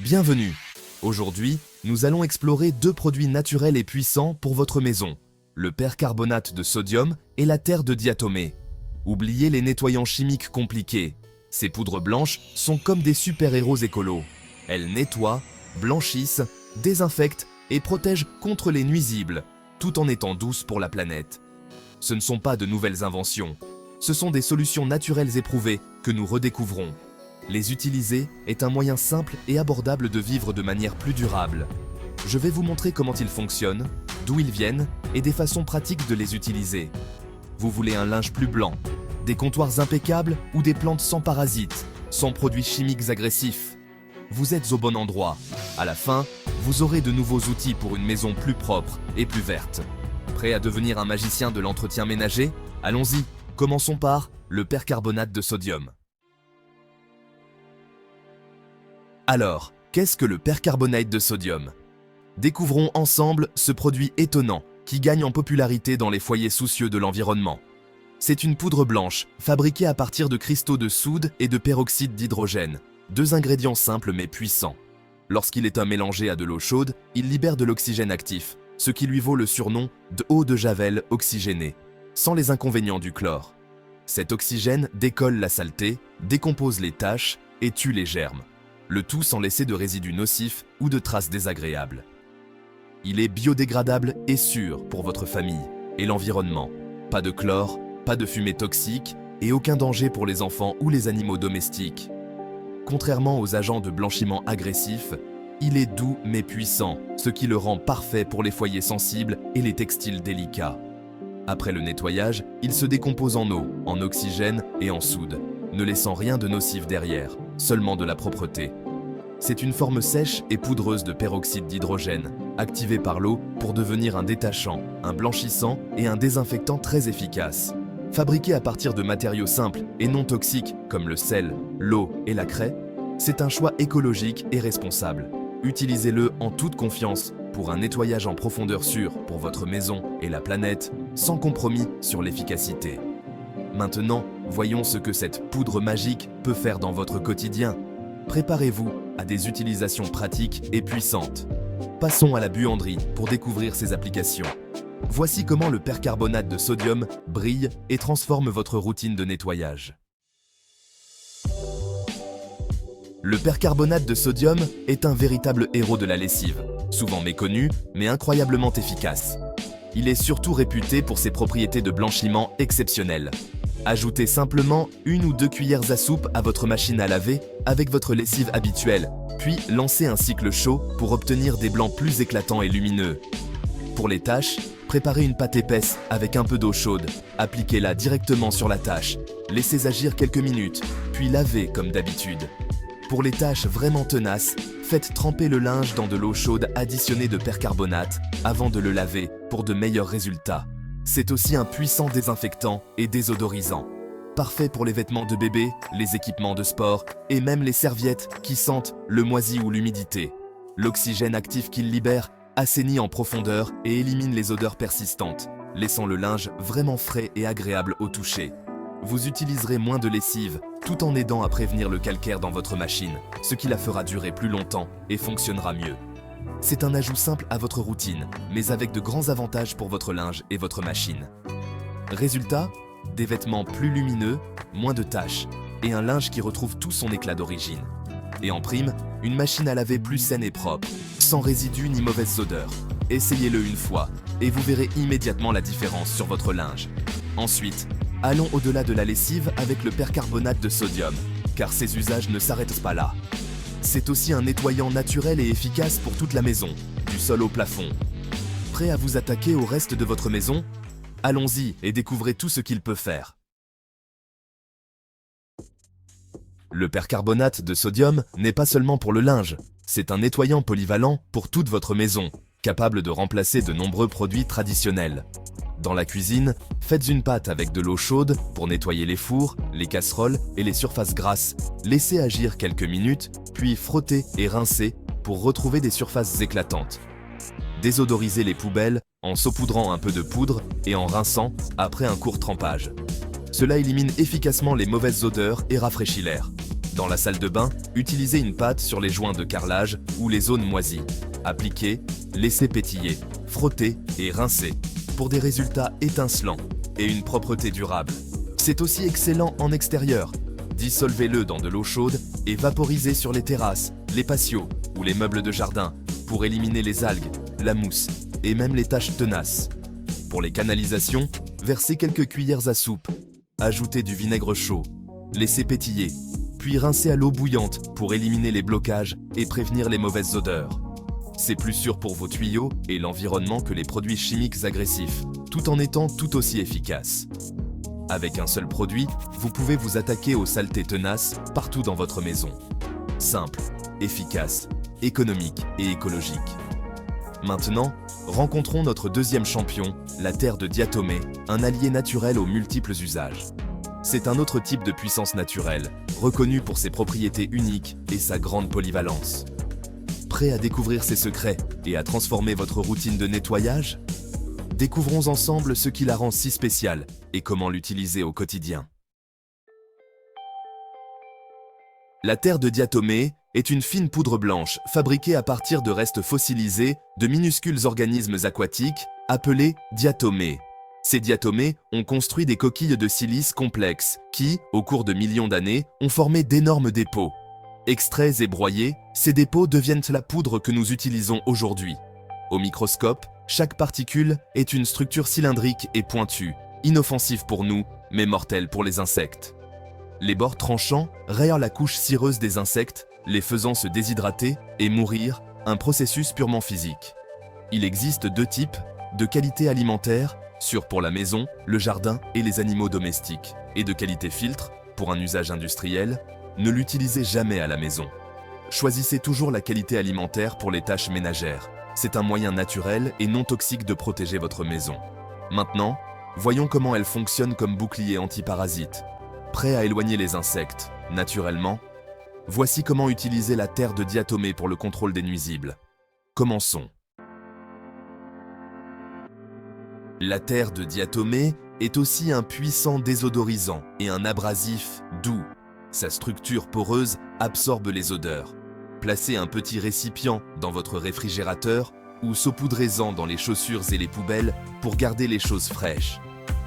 Bienvenue! Aujourd'hui, nous allons explorer deux produits naturels et puissants pour votre maison, le percarbonate de sodium et la terre de diatomée. Oubliez les nettoyants chimiques compliqués. Ces poudres blanches sont comme des super-héros écolos. Elles nettoient, blanchissent, désinfectent et protègent contre les nuisibles, tout en étant douces pour la planète. Ce ne sont pas de nouvelles inventions. Ce sont des solutions naturelles éprouvées que nous redécouvrons. Les utiliser est un moyen simple et abordable de vivre de manière plus durable. Je vais vous montrer comment ils fonctionnent, d'où ils viennent et des façons pratiques de les utiliser. Vous voulez un linge plus blanc, des comptoirs impeccables ou des plantes sans parasites, sans produits chimiques agressifs? Vous êtes au bon endroit. À la fin, vous aurez de nouveaux outils pour une maison plus propre et plus verte. Prêt à devenir un magicien de l'entretien ménager? Allons-y, commençons par le percarbonate de sodium. Alors, qu'est-ce que le percarbonate de sodium? Découvrons ensemble ce produit étonnant qui gagne en popularité dans les foyers soucieux de l'environnement. C'est une poudre blanche fabriquée à partir de cristaux de soude et de peroxyde d'hydrogène, deux ingrédients simples mais puissants. Lorsqu'il est mélangé à de l'eau chaude, il libère de l'oxygène actif, ce qui lui vaut le surnom de eau de javel oxygénée, sans les inconvénients du chlore. Cet oxygène décolle la saleté, décompose les taches et tue les germes. Le tout sans laisser de résidus nocifs ou de traces désagréables. Il est biodégradable et sûr pour votre famille et l'environnement. Pas de chlore, pas de fumée toxique et aucun danger pour les enfants ou les animaux domestiques. Contrairement aux agents de blanchiment agressifs, il est doux mais puissant, ce qui le rend parfait pour les foyers sensibles et les textiles délicats. Après le nettoyage, il se décompose en eau, en oxygène et en soude, ne laissant rien de nocif derrière, seulement de la propreté. C'est une forme sèche et poudreuse de peroxyde d'hydrogène, activée par l'eau pour devenir un détachant, un blanchissant et un désinfectant très efficace. Fabriqué à partir de matériaux simples et non toxiques comme le sel, l'eau et la craie, c'est un choix écologique et responsable. Utilisez-le en toute confiance pour un nettoyage en profondeur sûr pour votre maison et la planète, sans compromis sur l'efficacité. Maintenant, voyons ce que cette poudre magique peut faire dans votre quotidien. Préparez-vous à des utilisations pratiques et puissantes. Passons à la buanderie pour découvrir ses applications. Voici comment le percarbonate de sodium brille et transforme votre routine de nettoyage. Le percarbonate de sodium est un véritable héros de la lessive, souvent méconnu mais incroyablement efficace. Il est surtout réputé pour ses propriétés de blanchiment exceptionnelles. Ajoutez simplement 1 ou 2 cuillères à soupe à votre machine à laver avec votre lessive habituelle, puis lancez un cycle chaud pour obtenir des blancs plus éclatants et lumineux. Pour les taches, préparez une pâte épaisse avec un peu d'eau chaude, appliquez-la directement sur la tache, laissez agir quelques minutes, puis lavez comme d'habitude. Pour les taches vraiment tenaces, faites tremper le linge dans de l'eau chaude additionnée de percarbonate avant de le laver pour de meilleurs résultats. C'est aussi un puissant désinfectant et désodorisant. Parfait pour les vêtements de bébé, les équipements de sport et même les serviettes qui sentent le moisi ou l'humidité. L'oxygène actif qu'il libère assainit en profondeur et élimine les odeurs persistantes, laissant le linge vraiment frais et agréable au toucher. Vous utiliserez moins de lessive, tout en aidant à prévenir le calcaire dans votre machine, ce qui la fera durer plus longtemps et fonctionnera mieux. C'est un ajout simple à votre routine, mais avec de grands avantages pour votre linge et votre machine. Résultat, des vêtements plus lumineux, moins de taches, et un linge qui retrouve tout son éclat d'origine. Et en prime, une machine à laver plus saine et propre, sans résidus ni mauvaises odeurs. Essayez-le une fois, et vous verrez immédiatement la différence sur votre linge. Ensuite, allons au-delà de la lessive avec le percarbonate de sodium, car ses usages ne s'arrêtent pas là. C'est aussi un nettoyant naturel et efficace pour toute la maison, du sol au plafond. Prêt à vous attaquer au reste de votre maison? Allons-y et découvrez tout ce qu'il peut faire. Le percarbonate de sodium n'est pas seulement pour le linge, c'est un nettoyant polyvalent pour toute votre maison, capable de remplacer de nombreux produits traditionnels. Dans la cuisine, faites une pâte avec de l'eau chaude pour nettoyer les fours, les casseroles et les surfaces grasses. Laissez agir quelques minutes, puis frottez et rincez pour retrouver des surfaces éclatantes. Désodorisez les poubelles en saupoudrant un peu de poudre et en rinçant après un court trempage. Cela élimine efficacement les mauvaises odeurs et rafraîchit l'air. Dans la salle de bain, utilisez une pâte sur les joints de carrelage ou les zones moisies. Appliquez, laissez pétiller, frottez et rincez pour des résultats étincelants et une propreté durable. C'est aussi excellent en extérieur. Dissolvez-le dans de l'eau chaude et vaporisez sur les terrasses, les patios ou les meubles de jardin pour éliminer les algues, la mousse et même les taches tenaces. Pour les canalisations, versez quelques cuillères à soupe. Ajoutez du vinaigre chaud. Laissez pétiller, puis rincez à l'eau bouillante pour éliminer les blocages et prévenir les mauvaises odeurs. C'est plus sûr pour vos tuyaux et l'environnement que les produits chimiques agressifs, tout en étant tout aussi efficaces. Avec un seul produit, vous pouvez vous attaquer aux saletés tenaces partout dans votre maison. Simple, efficace, économique et écologique. Maintenant, rencontrons notre deuxième champion, la terre de diatomée, un allié naturel aux multiples usages. C'est un autre type de puissance naturelle, reconnu pour ses propriétés uniques et sa grande polyvalence. Prêt à découvrir ses secrets et à transformer votre routine de nettoyage? Découvrons ensemble ce qui la rend si spéciale et comment l'utiliser au quotidien. La terre de diatomée est une fine poudre blanche fabriquée à partir de restes fossilisés de minuscules organismes aquatiques appelés diatomées. Ces diatomées ont construit des coquilles de silice complexes qui, au cours de millions d'années, ont formé d'énormes dépôts. Extraits et broyés, ces dépôts deviennent la poudre que nous utilisons aujourd'hui. Au microscope, chaque particule est une structure cylindrique et pointue, inoffensive pour nous, mais mortelle pour les insectes. Les bords tranchants rayent la couche cireuse des insectes, les faisant se déshydrater et mourir, un processus purement physique. Il existe deux types de qualité alimentaire, sûrs pour la maison, le jardin et les animaux domestiques, et de qualité filtre, pour un usage industriel. Ne l'utilisez jamais à la maison. Choisissez toujours la qualité alimentaire pour les tâches ménagères. C'est un moyen naturel et non toxique de protéger votre maison. Maintenant, voyons comment elle fonctionne comme bouclier antiparasite. Prêt à éloigner les insectes, naturellement? Voici comment utiliser la terre de diatomée pour le contrôle des nuisibles. Commençons. La terre de diatomée est aussi un puissant désodorisant et un abrasif doux. Sa structure poreuse absorbe les odeurs. Placez un petit récipient dans votre réfrigérateur ou saupoudrez-en dans les chaussures et les poubelles pour garder les choses fraîches.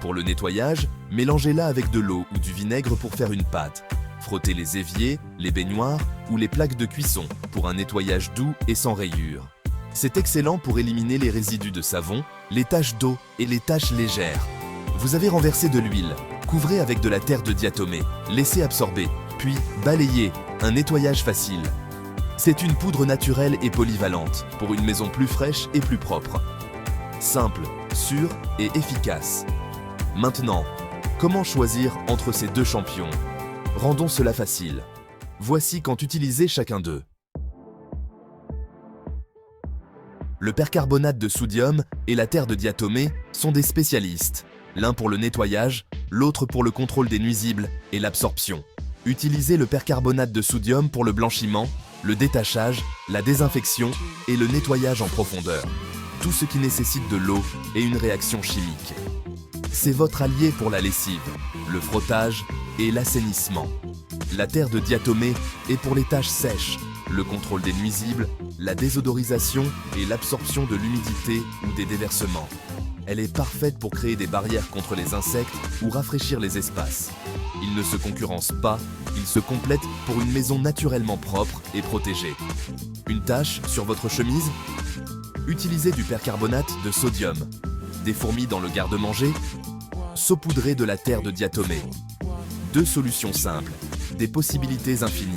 Pour le nettoyage, mélangez-la avec de l'eau ou du vinaigre pour faire une pâte. Frottez les éviers, les baignoires ou les plaques de cuisson pour un nettoyage doux et sans rayures. C'est excellent pour éliminer les résidus de savon, les taches d'eau et les taches légères. Vous avez renversé de l'huile. Couvrez avec de la terre de diatomée, laissez absorber, puis balayez, un nettoyage facile. C'est une poudre naturelle et polyvalente pour une maison plus fraîche et plus propre. Simple, sûre et efficace. Maintenant, comment choisir entre ces deux champions? Rendons cela facile. Voici quand utiliser chacun d'eux. Le percarbonate de sodium et la terre de diatomée sont des spécialistes. L'un pour le nettoyage, l'autre pour le contrôle des nuisibles et l'absorption. Utilisez le percarbonate de sodium pour le blanchiment, le détachage, la désinfection et le nettoyage en profondeur. Tout ce qui nécessite de l'eau et une réaction chimique. C'est votre allié pour la lessive, le frottage et l'assainissement. La terre de diatomée est pour les tâches sèches, le contrôle des nuisibles, la désodorisation et l'absorption de l'humidité ou des déversements. Elle est parfaite pour créer des barrières contre les insectes ou rafraîchir les espaces. Ils ne se concurrencent pas, ils se complètent pour une maison naturellement propre et protégée. Une tache sur votre chemise? Utilisez du percarbonate de sodium. Des fourmis dans le garde-manger? Saupoudrez de la terre de diatomée. Deux solutions simples, des possibilités infinies.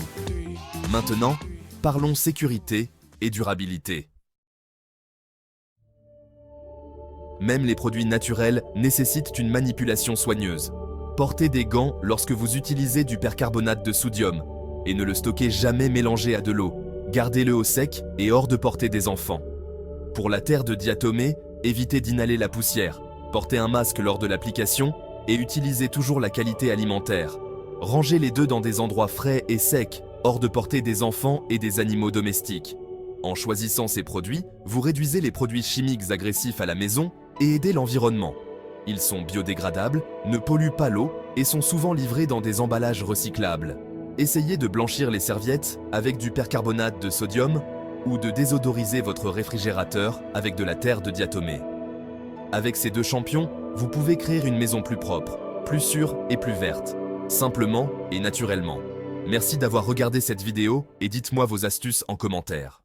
Maintenant, parlons sécurité et durabilité. Même les produits naturels nécessitent une manipulation soigneuse. Portez des gants lorsque vous utilisez du percarbonate de sodium et ne le stockez jamais mélangé à de l'eau. Gardez-le au sec et hors de portée des enfants. Pour la terre de diatomée, évitez d'inhaler la poussière. Portez un masque lors de l'application et utilisez toujours la qualité alimentaire. Rangez les deux dans des endroits frais et secs, hors de portée des enfants et des animaux domestiques. En choisissant ces produits, vous réduisez les produits chimiques agressifs à la maison et aidez l'environnement. Ils sont biodégradables, ne polluent pas l'eau et sont souvent livrés dans des emballages recyclables. Essayez de blanchir les serviettes avec du percarbonate de sodium ou de désodoriser votre réfrigérateur avec de la terre de diatomée. Avec ces deux champions, vous pouvez créer une maison plus propre, plus sûre et plus verte, simplement et naturellement. Merci d'avoir regardé cette vidéo et dites-moi vos astuces en commentaire.